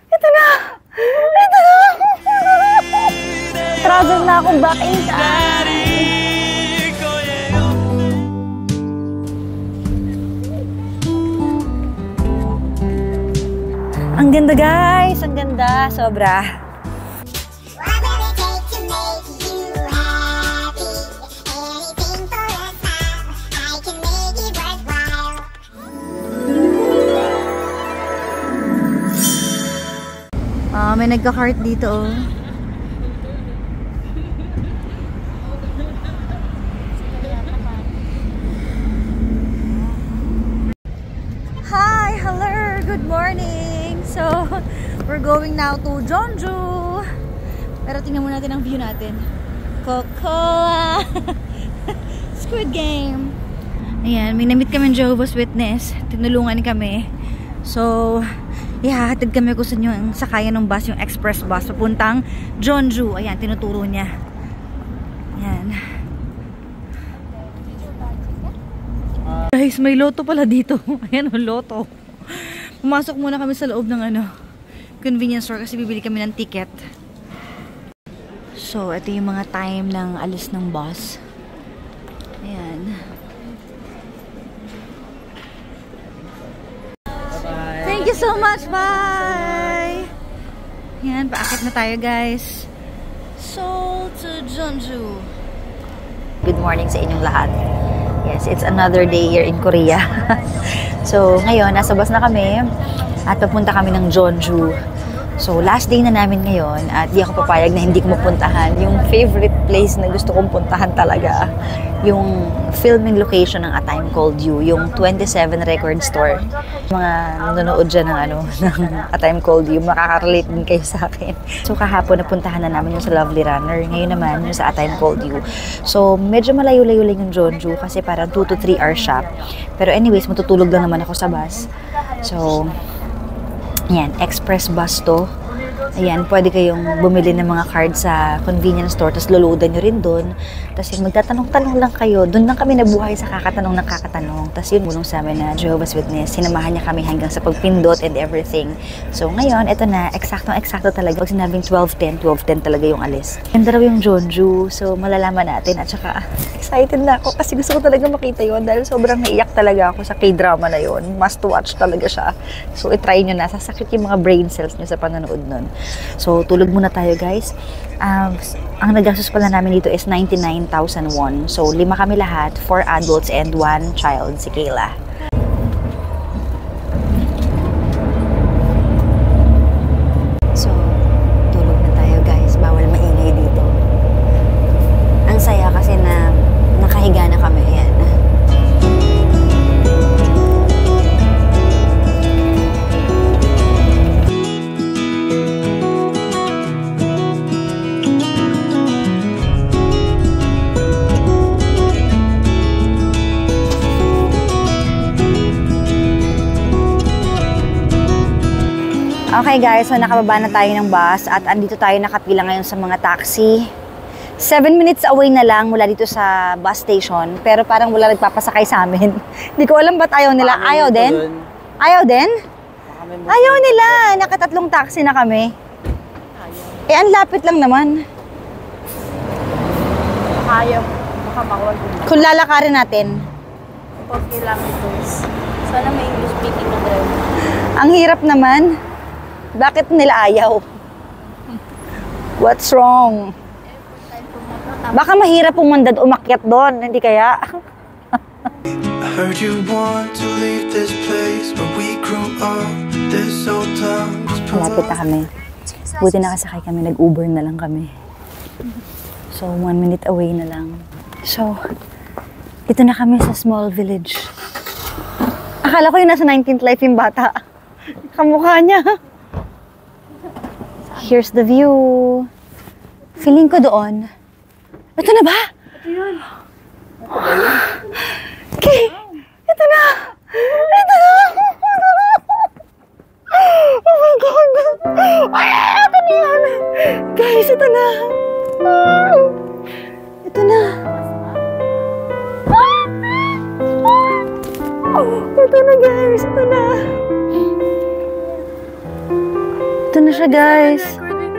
Ito na! Ito na! Travel na akong back in time. Ang ganda guys! Ang ganda! Sobra! May nagka-cart dito oh. Hi! Hello! Good morning! So, we're going now to Jeonju. Pero tingnan muna natin ang view natin. Cocoa! Squid Game! Ayan, may na-meet kami ng Jehovah's Witness. Tinulungan kami. So, ihahatid kami kung saan yung sakayan ng bus, yung express bus papuntang Jeonju. Ayan, tinuturo niya. Ayan. Guys, may loto pala dito. Ayan, loto. Pumasok muna kami sa loob ng convenience store kasi bibili kami ng ticket. So, ito yung mga time ng alis ng bus. Ayan. Thank you so much. Bye! Yan, paakit na tayo guys. Seoul to Jeonju. Good morning sa inyong lahat. Yes, it's another day here in Korea. So, ngayon, nasa bus na kami at papunta kami ng Jeonju. So, last day na namin ngayon at di ako papayag na hindi ko mapuntahan yung favorite place na gusto kong puntahan talaga. Yung filming location ng A Time Called You, yung 27 Record Store. Mga nanonood dyan ng, ng A Time Called You, makaka-relate din kayo sa akin. So, kahapon napuntahan na namin yung sa Lovely Runner. Ngayon naman yung sa A Time Called You. So, medyo malayo-layo lang yung Jeonju kasi parang 2 to 3 hour shop. Pero anyways, matutulog lang naman ako sa bus. So, ayan, express bus to. Ayan, pwede kayong bumili ng mga cards sa convenience store, tapos loloadan nyo rin doon. Tapos yun, magtatanong-tanong lang kayo. Doon lang kami nabuhay sa kakatanong ng kakatanong. Tapos yun, mulong sa amin na Jehovah's Witness. Sinamahan niya kami hanggang sa pagpindot and everything. So ngayon, ito na, eksaktong-eksakto talaga. Pag sinabing 12:10, 12:10 talaga yung alis. Ganda raw yung Jeonju. So malalaman natin. At saka, excited na ako kasi gusto ko talaga makita yun. Dahil sobrang naiyak talaga ako sa K-drama na yun. Must watch talaga siya. So itry nyo na. Sasakit yung mga brain cells nyo sa panonood nun. So, tulog muna tayo guys. Ang nagastos pala namin dito is 99,000 won. So, 5 kami lahat, 4 adults and 1 child, si Kayla. So, tulog na tayo guys. Bawal maingay dito. Ang saya kasi na nakahiga na kami. Ayan. Okay guys, so nakababa na tayo ng bus at andito tayo nakapila ngayon sa mga taxi. 7 minutes away na lang mula dito sa bus station, pero parang wala nagpapasakay sa amin. Hindi ko alam ba't ayaw nila. Ayaw din? Ayaw din? Ayaw nila. Nakatatlong taxi na kami. Eh, ang lapit lang naman. Ayaw. Baka bawal din. Kung lalakarin natin. 4 kilometers. Sana may English speaking na driver. Ang hirap naman. Bakit nila ayaw? What's wrong? Baka mahirap pumandad umakyat doon, hindi kaya? I heard you want to leave this place where we grew up. This old town. Malapit na kami. Buti nakasakay kami, nag-Uber na lang kami. So, 1 minute away na lang. So, ito na kami sa small village. Akala ko yung nasa 19th life yung bata. Kamukha niya. Here's the view. Feeling ko doon. Ito na ba? Ito yun. Ito ba yun? Okay. Ito na. Ito na. Oh my God. Ay, ito na yan. Guys, ito na. Ito na. Ito na guys. Ito na. Ito Ito na siya, guys. Yan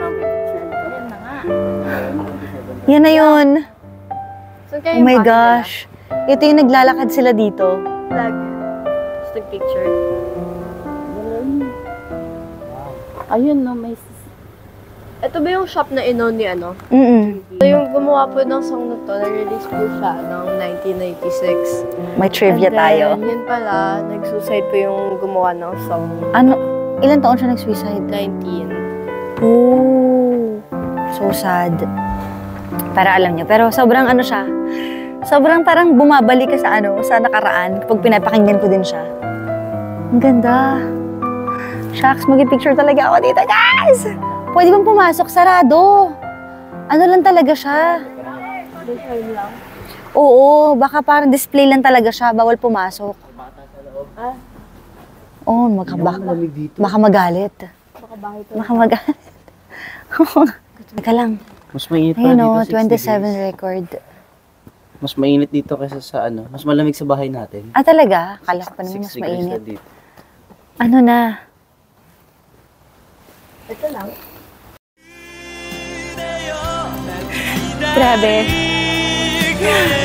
na nga. Yan na yun. So, Oh my gosh. Ito yung naglalakad sila dito. Vlog. Just take picture. Ayun, no, may... Ito ba yung shop na ino ni ano? So, yung gumawa po ng song na to, na-release po siya noong 1996. May trivia And then, tayo. yun pala, nag-suicide po yung gumawa ng song. Ano? Ilan taon siya nag-suicide? 19. Oh. So sad. Para alam nyo. Pero sobrang ano siya. Sobrang parang bumabalik ka sa ano, sa nakaraan. Kapag pinapakinggan ko din siya. Ang ganda. Shucks, mag-picture talaga ako dito, guys! Pwede bang pumasok? Sarado. Ano lang talaga siya? Display lang. Oo, baka parang display lang talaga siya. Bawal pumasok. Ah? Oo, baka magalit. Baka bahay to. Baka magalit. Teka lang. Mas mainit pa Ayun dito, o, 6 27 degrees. record. Mas mainit dito kaysa sa ano, mas malamig sa bahay natin. Ah, talaga? Kala ko pa naman 6 mas degrees na mainit. dito. Ano na? Ito lang. Grabe.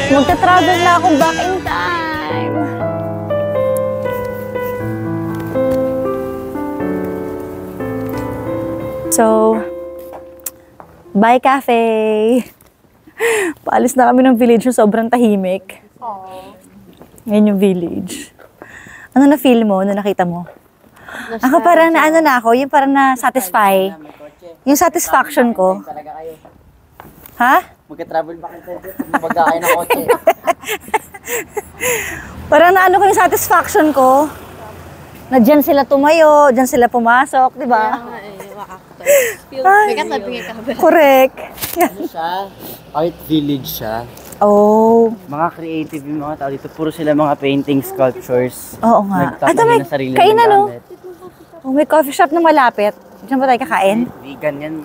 Magta-travel na ako back in time. So, bye cafe. Paalis na kami ng village na sobrang tahimik. Ngayon yung village. Ano na feel mo? Ano nakita mo? Ako parang na ano na ako, yung parang na-satisfy. Yung satisfaction ko. Ha? Magka-travel back in time, magkakain ng kotse. Parang naano ko yung satisfaction ko. Na dyan sila tumayo, dyan sila pumasok, di ba? May katabi ka ba? Correct. Ano siya? Art village siya. Oh. Mga creative yung mga tao dito. Puro sila mga painting, sculptures. Oo nga. Ito may kainan, no? Oh, may coffee shop na malapit. Diyan ba tayo kakain? Vegan yan.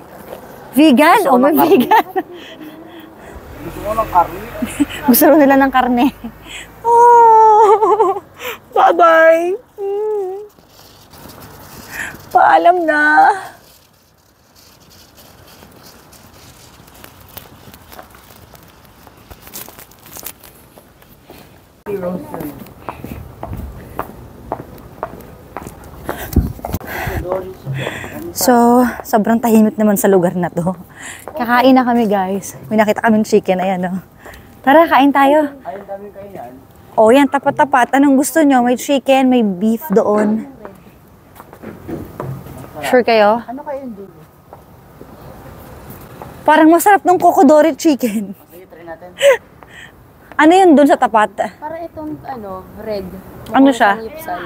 Vegan? Gusto ko Oh, may ng karne. vegan. Gusto ko ng karne. Gusto rin nila ng karne. Oh, bye-bye. Paalam na. So, sobrang tahimik naman sa lugar na to. Kakain na kami, guys. May nakita kaming chicken. Ayan, oh. Tara, kain tayo. Ayun, daming kainan. O, yan, tapat-tapat. Anong gusto nyo? May chicken, may beef doon. Sure kayo? Ano kayo yung dulo? Parang masarap ng Cocodori chicken. Sige, try natin. Ano yun doon sa tapat? Para itong, ano, red. Ano siya? Lipsal.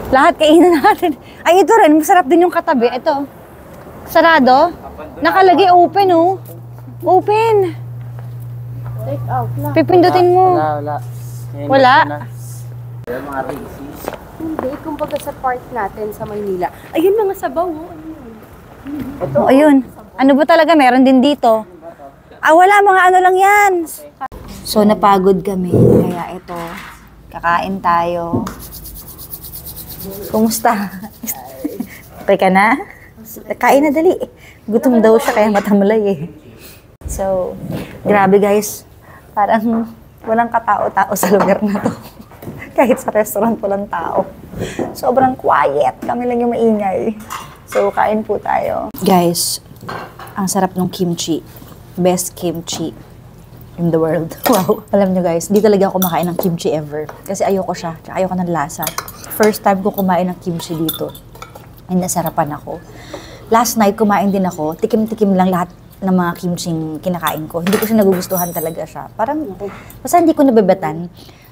Lahat kainan natin. Ay, ito rin. Masarap din yung katabi. Ito. Sarado. Nakalagay open, oh. Open. Take out lang. Pipindutin mo. Wala. Ngayon, Wala? gusto na. Wala mga racist. Hindi, kumbaga sa park natin sa Maynila. Ayun, mga sabaw, oh. Ano yun? Oh, ayun. Ano ba talaga? Meron din dito. Ah, wala. Mga ano lang yan. So, napagod kami. Kaya ito. Kakain tayo. Kumusta? Okay ka na? Kain na dali. Gutom daw siya kaya matamlay eh. So, grabe guys. Parang walang katao-tao sa lugar na to. Kahit sa restaurant walang tao. Sobrang quiet. Kami lang yung maingay. So, kain po tayo. Guys, ang sarap ng kimchi. Best kimchi in the world. Wow. Alam nyo guys, di talaga ako kumakain ng kimchi ever. Kasi ayoko siya. Tsaka ayoko ng lasa. First time ko kumain ng kimchi dito. Ay, nasarapan ako. Last night, kumain din ako. Tikim-tikim lang lahat ng mga kimching kinakain ko. Hindi ko siya nagugustuhan talaga siya. Parang, basta hindi ko nabebetan.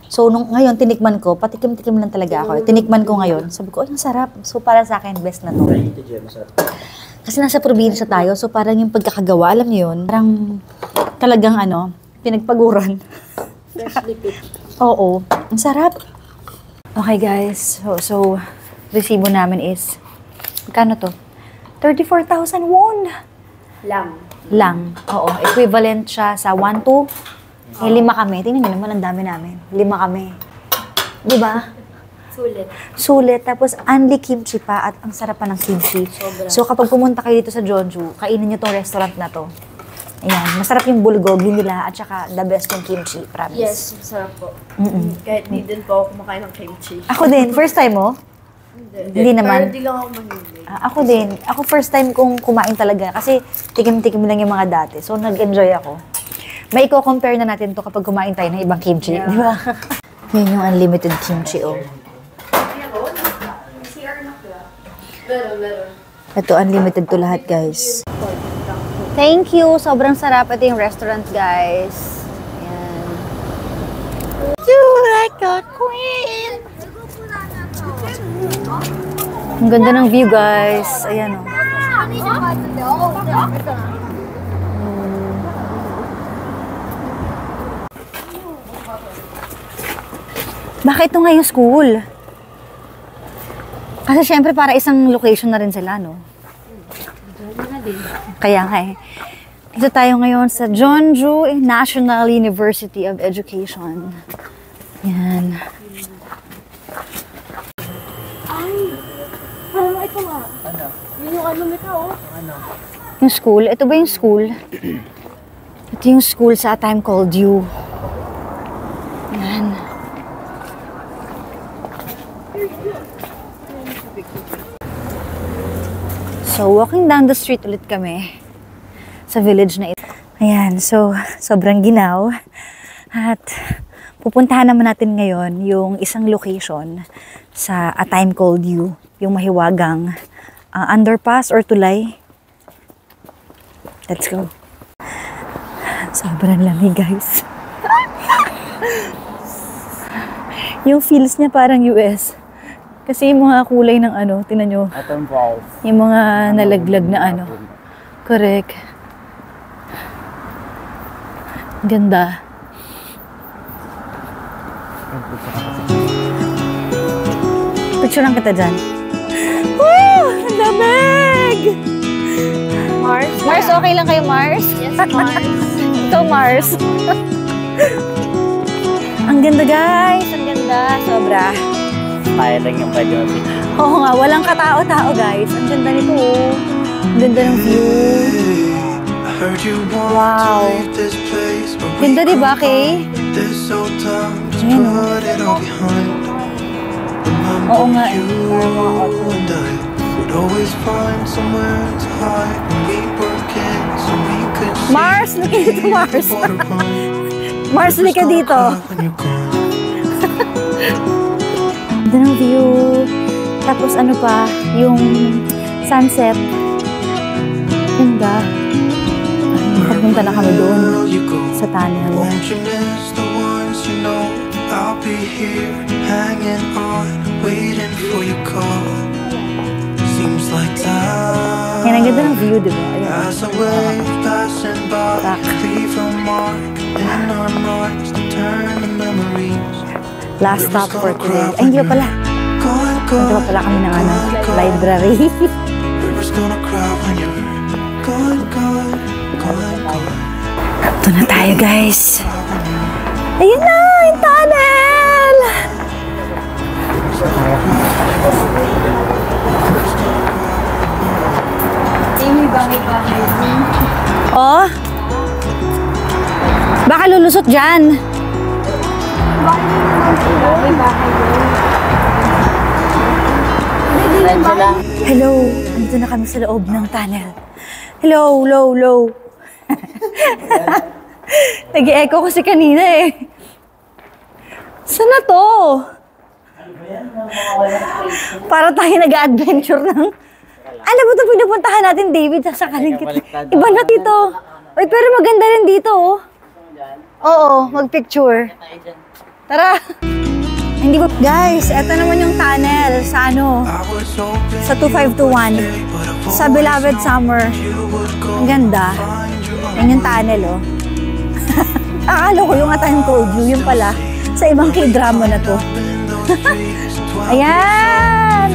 So, nung ngayon, tinikman ko, patikim-tikim lang talaga ako. Tinikman ko ngayon. Sabi ko, ay, ang sarap. So, para sa akin, best na to. Kasi nasa probinsya tayo, so parang yung pagkakagawa, alam niyo yun, parang talagang ano, pinagpaguran. Freshly picked. Oo, ang sarap. Okay guys, so resibo namin is, magkano to? 34,000 won. Lang. Oo, equivalent siya sa 1-2. Eh, 5 kami. Tingnan niyo naman, ang dami namin. 5 kami. Diba? Sulit. Tapos, only kimchi pa at ang sarap pa ng kimchi. So, kapag pumunta kayo dito sa Jeonju, kainin nyo tong restaurant na to. Ayan, masarap yung bulgogi nila at saka the best yung kimchi, promise. Yes, masarap po. Kahit hindi din po ako kumakain ng kimchi. Ako din, first time mo? Hindi naman. Pero hindi lang ako mahilig. Ako din. Ako first time kong kumain talaga kasi tikim-tikim lang yung mga dati. So, nag-enjoy ako. May i-compare na natin to kapag kumain tayo ng ibang kimchi, di ba? Yun yung unlimited kimchi, oh. Ito, unlimited to lahat, guys. Thank you! Sobrang sarap. Ito yung restaurant, guys. Ayan. You like a queen! Ang ganda ng view, guys. Ayan, oh. Bakit ito nga yung school? Kasi syempre para isang location na rin sila, no? Kaya nga eh. Dito tayo ngayon sa Jeonju National University of Education. Yan. Ito nga. Yun yung ano may tao. Yung school? Ito ba yung school? Ito yung school sa A Time Called You. Yan. So, walking down the street ulit kami sa village na ito. Ayan, so, sobrang ginaw. At pupuntahan naman natin ngayon yung isang location sa A Time Called You, yung mahiwagang underpass or tulay. Let's go. Sobrang lamig, guys. Yung feels niya parang US. Kasi yung mga kulay ng ano, tinan nyo. Atom balls. Yung mga nalaglag na ano. Correct. Ganda. Picture lang kita dyan. Woo! Ang lamig! Mars? Mars, okay lang kayo, Mars? Yes, Mars. Ito, Mars. Ang ganda, guys. Ang ganda. Sobra. Tayo lang yung pwede natin. Oo nga, walang katao-tao, guys. Ang ganda nito, oh. Ang ganda ng view. Wow. Ganda, di ba, Kay? Ayan, oh. Oo nga, eh. Mars, look dito, Mars. Mars, look dito. Ganda ng view. Tapos ano pa, yung sunset. Ganda. Pagpunta na kami doon sa tunnel. I'll be here, hanging on, waiting for your call. Seems like time. Yan, ang ganda ng view, di ba? As a wave passing by, leave a mark in our minds, turn the memories. Last stop for today. Ay, hindi pa pala. Hindi pa pala kami ng ano, library. River's gonna cry when you're gone, gone, gone, gone. Ito na tayo, guys. Ayun na, yung tunnel! Oh? Baka lulusot dyan. Hello, andito na kami sa loob ng tunnel. Hello, low, low. Nag-e-echo kasi kanina eh. Saan na to? Para tayo nag-adventure ng... Alam mo ito, pinupuntahan natin, David, sa Kalingkit. Iba na dito. Uy, pero maganda rin dito, oh. Oo, mag-picture. Tara. Hindi ba? Guys, eto naman yung tunnel sa ano, sa 2521. Sa Beloved Summer. Ang ganda. Yan yung tunnel, oh. Akala ko yung A Time Called You, yun pala. Sa ibang k-drama na to. Ayan!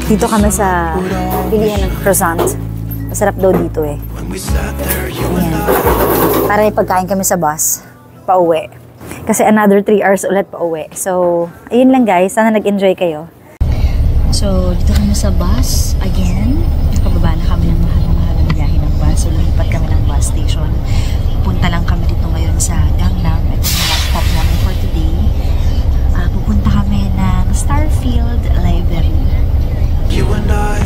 Dito kami sa bilihan ng croissant. Masarap daw dito eh. Ayan. Para ipagkain kami sa bus. Pauwi. Kasi another 3 hours ulit pa uwi. So, ayun lang guys. Sana nag-enjoy kayo. So, dito kami sa bus again. Nakababa na kami ng mahal-mahal na biyahe ng bus. So, lumipat kami ng bus station. Pupunta lang kami dito ngayon sa Gangnam. Ito yung last stop namin for today. Pupunta kami ng Starfield Library. You and I,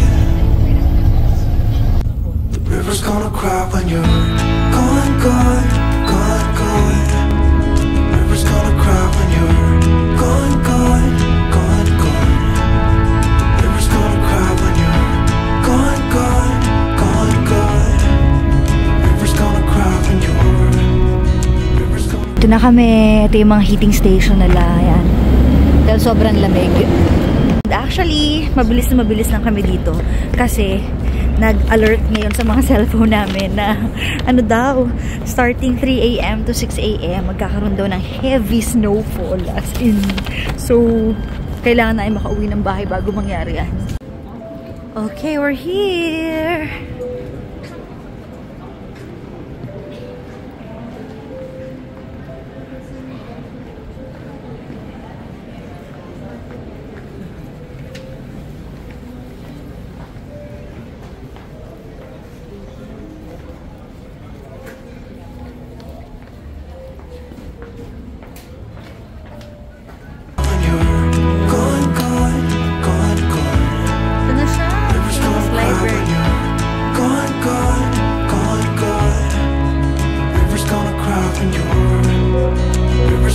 the river's gonna cry when you're gone, gone, gone, gone. The river's gonna cry when you're gone, gone, gone, gone. The river's gonna cry when you're gone, gone, gone, gone. The river's gonna cry when you're. River's gonna. Ito na kami. Ito yung mga heating station nila. Ayan. Dahil sobrang lamig. Actually, mabilis na mabilis lang kami dito. Kasi, nag-alert ngayon sa mga cellphone namin na ano daw, starting 3 AM to 6 AM, magkakaroon daw ng heavy snowfall. As in, so, kailangan na ay makauwi ng bahay bago mangyari yan. Okay, we're here!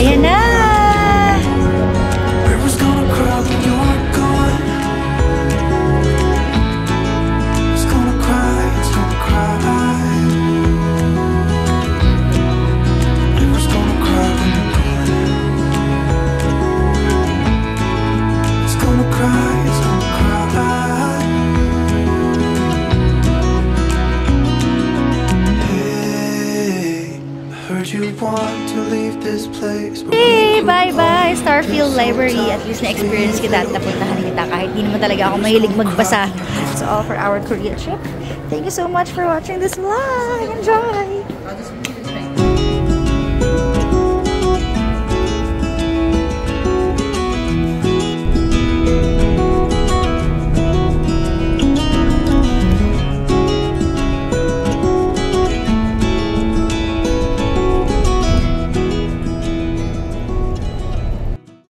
Ayan na! River's gonna cry when you're gone. It's gonna cry, it's gonna cry. River's gonna cry when you're gone. It's gonna cry, it's gonna cry. Hey, I heard you want to leave this place. Hey! Bye-bye! Starfield Library. At least na-experience kita at napuntahan kita kahit di naman talaga ako mahilig magbasa. So, all for our Korea trip. Thank you so much for watching this vlog. Enjoy!